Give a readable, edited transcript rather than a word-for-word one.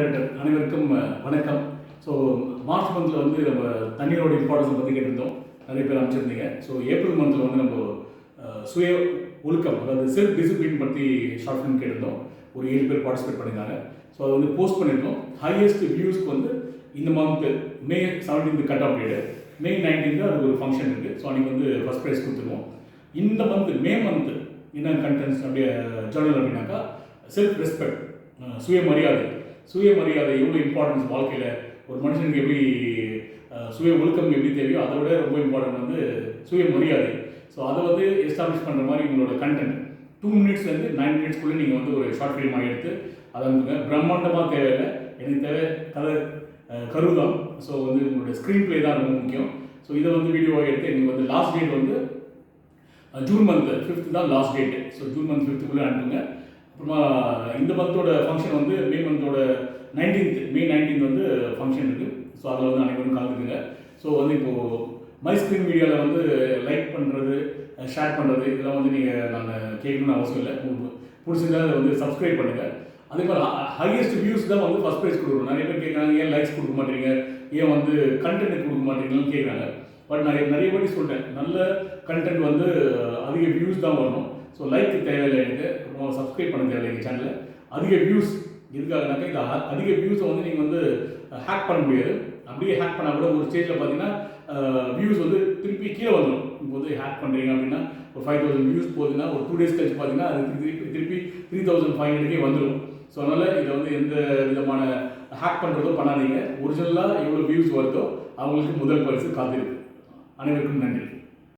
அனைவருக்கும் வணக்கம். So March மந்தில் வந்து நம்ம தண்ணீரோட இம்பார்ட்டன்ஸை பற்றி கேட்டிருந்தோம். நிறைய பேர் அமைச்சிருந்தீங்க. ஸோ ஏப்ரல் மந்தில் வந்து நம்ம சுய ஒழுக்கம், அதாவது செல்ஃப் டிசிப்ளின் பற்றி ஷார்ட் ஃபிலிம் கேட்டிருந்தோம். ஒரு 7 பேர் பார்ட்டிசிபேட் பண்ணியிருந்தாங்க. ஸோ அதை வந்து போஸ்ட் பண்ணியிருந்தோம். ஹையஸ்ட் வியூஸ்க்கு வந்து இந்த month May 17 cut off date, May 19 அது ஒரு ஃபங்க்ஷன் இருக்குது. ஸோ அன்றைக்கி வந்து ஃபஸ்ட் ப்ரைஸ் கொடுத்துருவோம். இந்த மந்த் மே மந்த் என்ன கண்டென்ட்ஸ் அப்படியே ஜேர்னல் அப்படின்னாக்கா செல்ஃப் ரெஸ்பெக்ட், சுயமரியாதை எவ்வளோ இம்பார்ட்டன்ஸ் வாழ்க்கையில், ஒரு மனுஷனுக்கு எப்படி சுய ஒழுக்கம் எப்படி தேவையோ அதை விட ரொம்ப இம்பார்ட்டன்ட் வந்து சுயமரியாதை. ஸோ அதை வந்து எஸ்டாப்ளிஷ் பண்ணுற மாதிரி உங்களோட கண்டென்ட் 2 மினிட்ஸ்லேருந்து 9 மினிட்ஸ்க்குள்ளே நீங்கள் வந்து ஒரு ஷார்ட் ஃபிலிமாக எடுத்து அதை அனுப்புங்க. பிரம்மாண்டமாக தேவையில்லை, எனக்கு தேவை கதை கருதான். ஸோ வந்து உங்களுடைய ஸ்க்ரீன் ப்ளே தான் ரொம்ப முக்கியம். ஸோ இதை வந்து வீடியோவாக எடுத்து எங்களுக்கு வந்து லாஸ்ட் டேட் வந்து ஜூன் மந்த் 5th தான் last date. So June month 5th அனுப்புங்க. அப்புறமா இந்த மந்தோட ஃபங்க்ஷன் வந்து மே மந்தோட 19th மே 19th வந்து ஃபங்க்ஷன் இருக்குது. ஸோ அதில் வந்து அனைவரும் கலந்துக்குங்க. ஸோ வந்து இப்போது மை ஸ்க்ரீன் மீடியாவில் வந்து லைக் பண்ணுறது, ஷேர் பண்ணுறது இதெல்லாம் வந்து நீங்கள் நாங்கள் கேட்கணும்னு அவசியம் இல்லை. பிடிச்சிருந்தா அதை வந்து சப்ஸ்கிரைப் பண்ணுங்கள். அதே மாதிரி ஹையஸ்ட் வியூஸ் தான் வந்து ஃபஸ்ட் ப்ரைஸ் கொடுக்குறோம். நிறைய பேர் கேட்குறாங்க, ஏன் லைக்ஸ் கொடுக்க மாட்டீங்க, ஏன் வந்து கண்டென்ட் கொடுக்க மாட்டீங்கன்னு கேட்குறாங்க. பட் நான் நிறைய வாட்டி சொல்லிட்டேன், நல்ல கண்டென்ட் வந்து அதிக வியூஸ் தான் வரணும். ஸோ லைக் தேவையில்லை, எனக்கு அப்புறம் சப்ஸ்கிரைப் பண்ண தேவையில்லை எங்கள் சேனலில். அதிக வியூஸ் எதுக்காகனாக்கா இந்த அதிக வியூஸை வந்து நீங்கள் வந்து ஹேக் பண்ண முடியாது. அப்படியே ஹேக் பண்ணால் கூட ஒரு ஸ்டேஜில் பார்த்தீங்கன்னா வியூஸ் வந்து திருப்பி கீழே வந்துடும். இப்போ வந்து ஹேக் பண்ணுறீங்க அப்படின்னா ஒரு 5000 வியூஸ் போகுதுன்னா ஒரு 2 days கழிச்சு பார்த்தீங்கன்னா அது திருப்பி 3500 வந்துடும். ஸோ அதனால் இதை வந்து எந்த விதமான ஹேக் பண்ணுறதோ பண்ணாதீங்க. ஒரிஜினலாக எவ்வளோ வியூஸ் வருதோ அவங்களுக்கு முதல் பரிசு காத்திருக்கு. அனைவருக்கும் நன்றி.